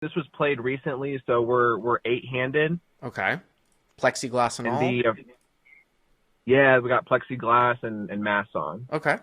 this was played recently, so we're eight-handed, Okay. Plexiglass and and all? yeah, we got plexiglass and mass on. Okay.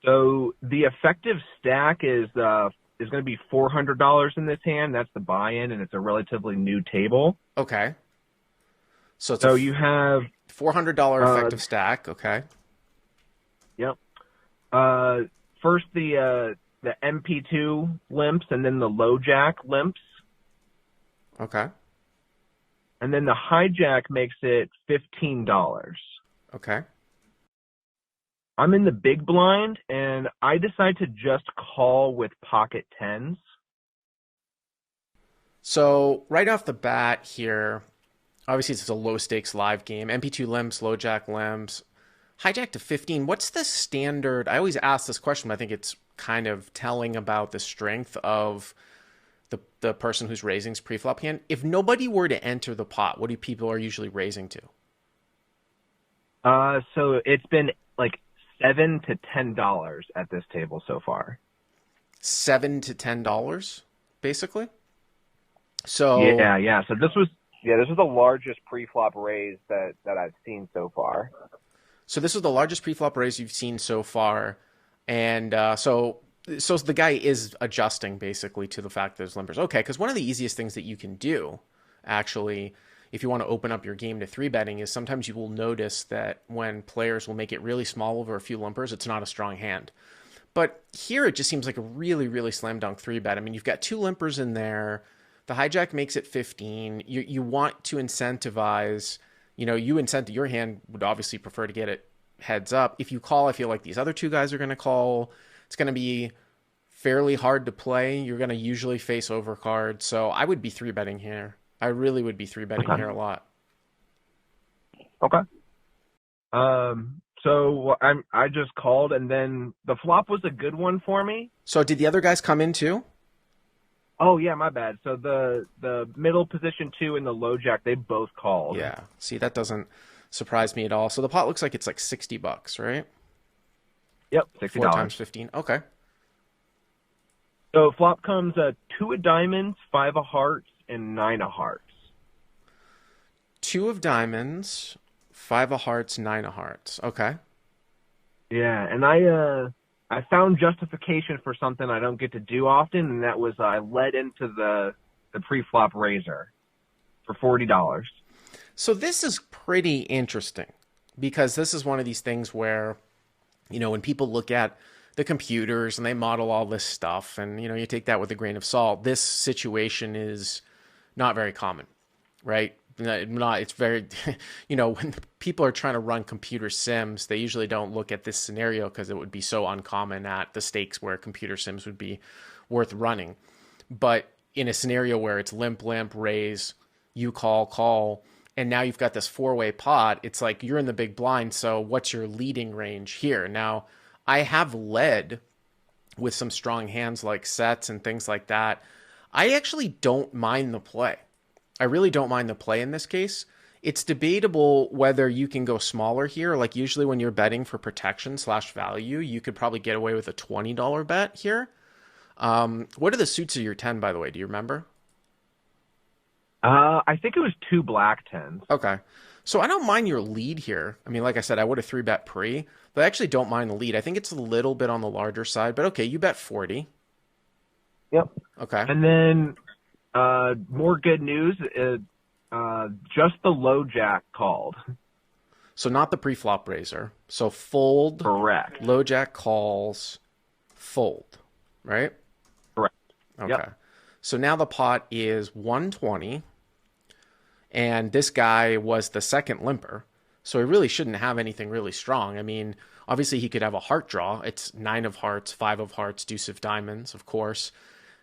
So the effective stack is going to be $400 in this hand. That's the buy-in, and it's a relatively new table. Okay. So it's a So you have $400 uh effective stack. Okay. yep. Uh First the MP2 limps, and then the low jack limps, Okay. and then the hijack makes it $15. Okay. I'm in the big blind, and I decide to just call with pocket tens. So right off the bat here, obviously it's a low stakes live game. MP2 limps, low jack limps, hijack to 15. What's the standard? I always ask this question, but I think it's kind of telling about the strength of the person who's raising's pre-flop hand. If nobody were to enter the pot, what do people are usually raising to? So it's been like $7 to $10 at this table so far. $7 to $10, basically. So Yeah. So this was the largest pre-flop raise that I've seen so far. this is the largest pre-flop raise you've seen so far, and so the guy is adjusting basically to the fact that there's limpers. Okay, because one of the easiest things that you can do, actually, if you want to open up your game to three betting, is sometimes you will notice that when players will make it really small over a few limpers, it's not a strong hand. But here it just seems like a really, really slam dunk three bet. I mean, you've got two limpers in there. The hijack makes it 15. You want to incentivize, your hand would obviously prefer to get it heads up. If you call, I feel like these other two guys are going to call. It's going to be fairly hard to play. You're going to usually face overcard. So I would be three betting here. I really would be three betting Okay. here a lot. Okay. So I just called, and then the flop was a good one for me. So did the other guys come in too? Oh yeah, my bad. So the middle position two and the low jack, they both called. Yeah. See, that doesn't surprise me at all. So the pot looks like it's like $60, right? Yep, Four $60. times 15. Okay. So flop comes two of diamonds, five of hearts, and nine of hearts. Two of diamonds, five of hearts, nine of hearts. Okay. Yeah, and I found justification for something I don't get to do often, and that was I led into the pre-flop raiser for $40. So this is pretty interesting because this is one of these things where, when people look at the computers and they model all this stuff and, you take that with a grain of salt, this situation is not very common, right? It's very, when people are trying to run computer sims, they usually don't look at this scenario because it would be so uncommon at the stakes where computer sims would be worth running. But in a scenario where it's limp, raise, you call, and now you've got this four-way pot, it's like you're in the big blind, so what's your leading range here? Now, I have led with some strong hands like sets and things like that. I actually don't mind the play. I really don't mind the play in this case. It's debatable whether you can go smaller here. Like usually when you're betting for protection / value, you could probably get away with a $20 bet here. What are the suits of your 10, by the way? Do you remember? I think it was two black tens. Okay. So I don't mind your lead here. I mean, like I said, I would have three bet pre, but I actually don't mind the lead. I think it's a little bit on the larger side, but okay, you bet 40. Yep. Okay. And then more good news. Just the low jack called. So not the pre-flop raiser. So fold, Correct. low jack calls, fold, right? Correct. Okay. Yep. So now the pot is 120, and this guy was the second limper, so he really shouldn't have anything really strong. I mean, obviously he could have a heart draw. It's nine of hearts, five of hearts, deuce of diamonds, of course.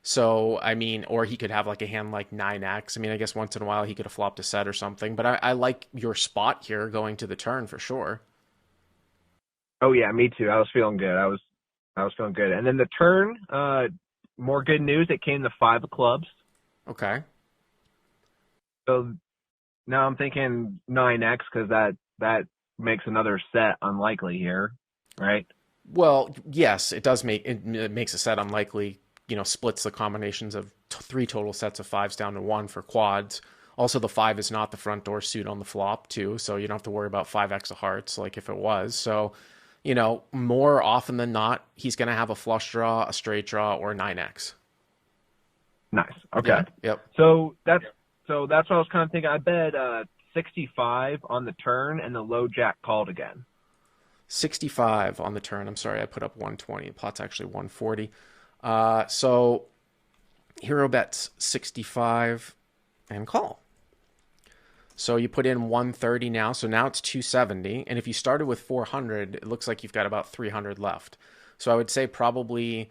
So, I mean, or he could have like a hand like 9x. I mean, I guess once in a while he could have flopped a set or something, but I like your spot here going to the turn for sure. Oh yeah, me too. I was feeling good. I was feeling good. And then the turn, more good news. It came to five of clubs. Okay. So now I'm thinking 9x because that makes another set unlikely here, right? Well, yes, it does make it makes a set unlikely, splits the combinations of three total sets of fives down to one for quads. Also, the five is not the front door suit on the flop, too, so you don't have to worry about 5x of hearts like if it was. So, more often than not, he's going to have a flush draw, a straight draw, or a 9x. Nice. Okay. Yeah. Yep. So that's what I was kind of thinking. I bet 65 on the turn and the low jack called again. 65 on the turn. I'm sorry, I put up 120. The pot's actually 140. So hero bets 65 and call. So you put in 130 now. So now it's 270. And if you started with 400, it looks like you've got about 300 left. So I would say probably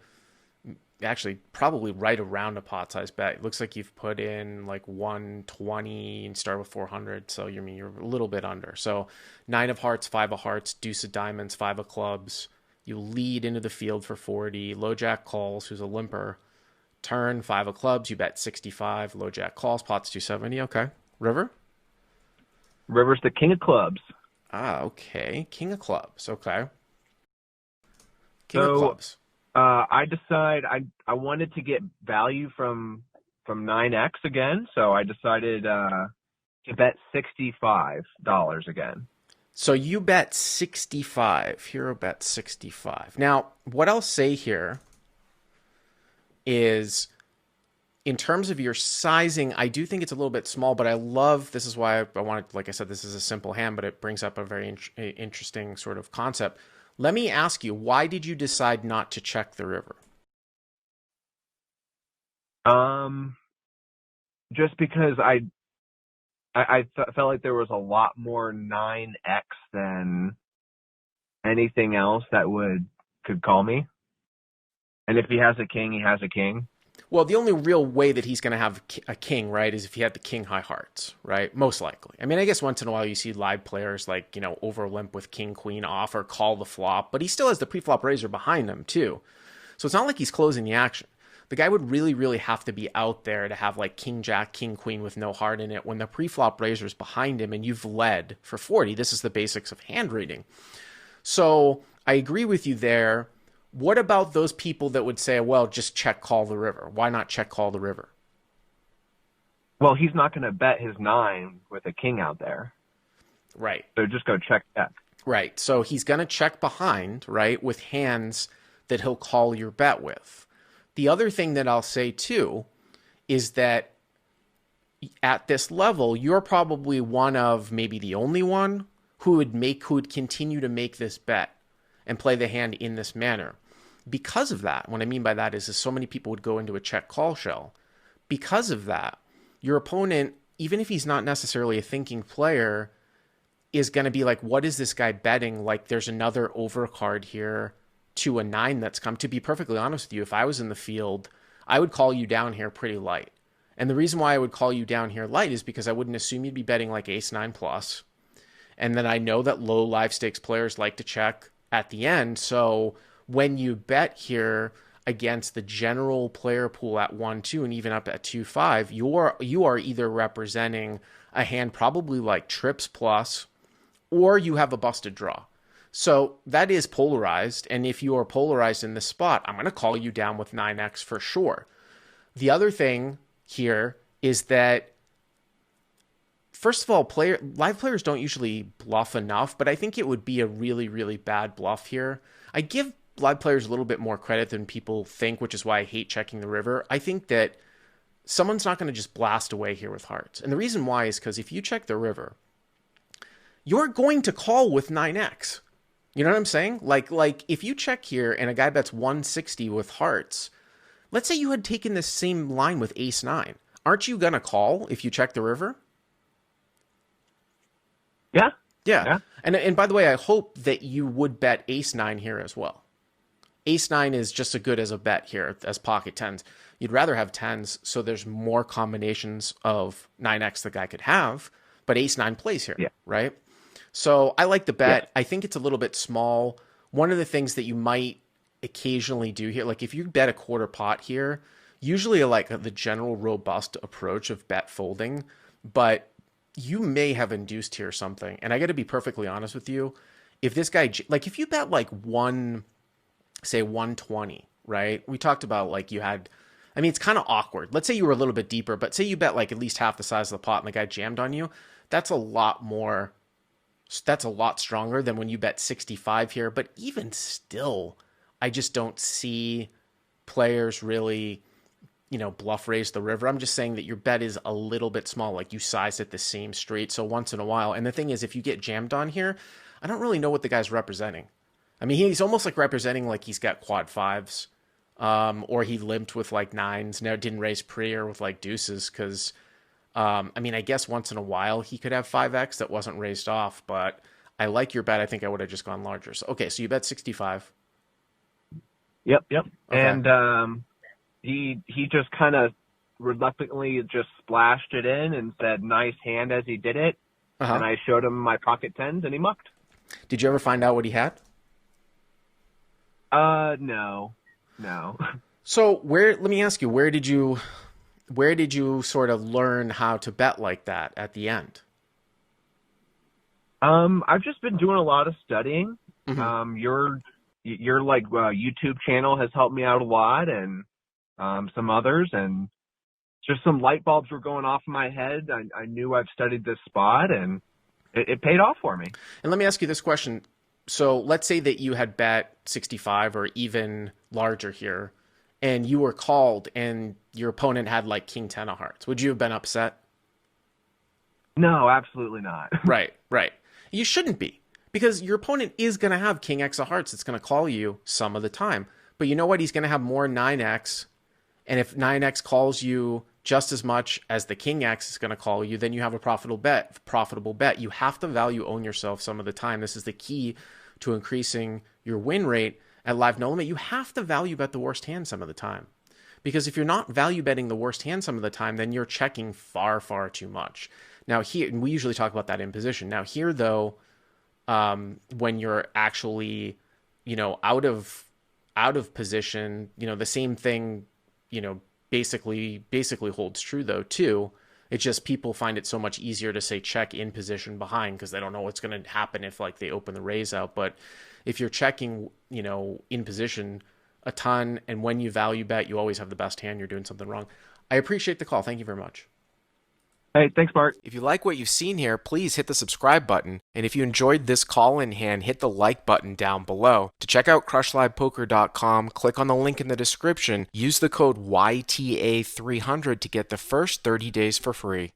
right around a pot size bet. It looks like you've put in like 120 and start with 400. So you're a little bit under. So 9 of hearts, 5 of hearts, deuce of diamonds, 5 of clubs. You lead into the field for 40. Low jack calls, who's a limper. Turn, 5 of clubs. You bet 65. Low jack calls, pot's 270. Okay. River? River's the king of clubs. Okay. King of clubs. Okay. King of clubs. I decide I wanted to get value from 9x again, so I decided to bet $65 again. So you bet 65. Hero bet 65. Now, what I'll say here is, in terms of your sizing, I do think it's a little bit small, but this is why I wanted, like I said, this is a simple hand, but it brings up a very interesting sort of concept. Let me ask you, why did you decide not to check the river? Just because I felt like there was a lot more 9x than anything else that could call me. And if he has a king, he has a king. Well, the only real way that he's going to have a king, right, is if he had the king high hearts, right? Most likely. I mean, I guess once in a while you see live players like, over limp with king, queen off or call the flop, but he still has the pre-flop raiser behind him too. So it's not like he's closing the action. The guy would really, really have to be out there to have like king, jack, king, queen with no heart in it when the pre-flop raiser is behind him and you've led for 40. This is the basics of hand reading. So I agree with you there. What about those people that would say, well, just check call the river? Why not check call the river? Well, he's not going to bet his 9 with a king out there. Right. So just go check. Right. So he's going to check behind, right, with hands that he'll call your bet with. The other thing that I'll say, too, is that at this level, you're probably one of maybe the only one who would continue to make this bet and play the hand in this manner. Because of that, what I mean by that is so many people would go into a check call shell. Because of that, your opponent, even if he's not necessarily a thinking player, is going to be like, what is this guy betting? Like, there's another overcard here to a 9 that's come. To be perfectly honest with you, if I was in the field, I would call you down here pretty light. And the reason why I would call you down here light is because I wouldn't assume you'd be betting like ace 9 plus. And then I know that low live stakes players like to check at the end. So when you bet here against the general player pool at 1-2 and even up at 2-5, you are either representing a hand probably like trips plus, or you have a busted draw. So that is polarized. And if you are polarized in this spot, I'm going to call you down with 9x for sure. The other thing here is that, first of all, live players don't usually bluff enough, but I think it would be a really, really bad bluff here. I give live players a little bit more credit than people think, which is why I hate checking the river. I think that someone's not going to just blast away here with hearts. And the reason why is because if you check the river, you're going to call with 9x. You know what I'm saying? Like if you check here and a guy bets 160 with hearts, let's say you had taken this same line with ace 9. Aren't you going to call if you check the river? Yeah. And by the way, I hope that you would bet ace 9 here as well. Ace 9 is just as good as a bet here as pocket 10s. You'd rather have 10s, so there's more combinations of 9x the guy could have, but ace 9 plays here, right? So I like the bet. I think it's a little bit small. One of the things that you might occasionally do here, like if you bet a quarter pot here, usually like the general robust approach of bet folding, but you may have induced here something. And I got to be perfectly honest with you. If this guy, like if you bet like say 120, right? We talked about like you had I mean, it's kind of awkward. Let's say you were a little bit deeper, but say you bet like at least half the size of the pot and the guy jammed on you. That's a lot more, that's a lot stronger than when you bet 65 here. But even still, I just don't see players really, bluff raise the river. I'm just saying that your bet is a little bit small. Like you size it the same straight. So once in a while, and the thing is, if you get jammed on here, I don't really know what the guy's representing. I mean, he's almost like representing like he's got quad fives, or he limped with like nines. Now didn't raise pre or with like deuces because, I mean, I guess once in a while he could have 5x that wasn't raised off. But I like your bet. I think I would have just gone larger. So okay, so you bet 65. Yep. Okay. And he just kind of reluctantly just splashed it in and said nice hand as he did it. And I showed him my pocket tens and he mucked. Did you ever find out what he had? No. So let me ask you, where did you sort of learn how to bet like that at the end? I've just been doing a lot of studying. Mm-hmm. Your like YouTube channel has helped me out a lot, and some others, and just some light bulbs were going off in my head. I knew I've studied this spot, and it paid off for me. And let me ask you this question. So let's say that you had bet 65 or even larger here, and you were called and your opponent had like king 10 of hearts. Would you have been upset? No, absolutely not. Right. You shouldn't be, because your opponent is going to have king X of hearts. It's going to call you some of the time. But you know what? He's going to have more 9X. And if 9X calls you just as much as the king X is going to call you, then you have a profitable bet. You have to value own yourself some of the time. This is the key to increasing your win rate at Live No Limit. You have to value bet the worst hand some of the time. Because if you're not value betting the worst hand some of the time, then you're checking far, far too much. Now here, and we usually talk about that in position. Now here though, when you're actually, out of position, the same thing, basically holds true though too. It's just people find it so much easier to say check in position behind because they don't know what's going to happen if like they open the raise out. But if you're checking, in position a ton, and when you value bet, you always have the best hand, you're doing something wrong. I appreciate the call. Thank you very much. Hey, thanks, Bart. If you like what you've seen here, please hit the subscribe button. And if you enjoyed this call-in hand, hit the like button down below. To check out crushlivepoker.com, click on the link in the description. Use the code YTA300 to get the first 30 days for free.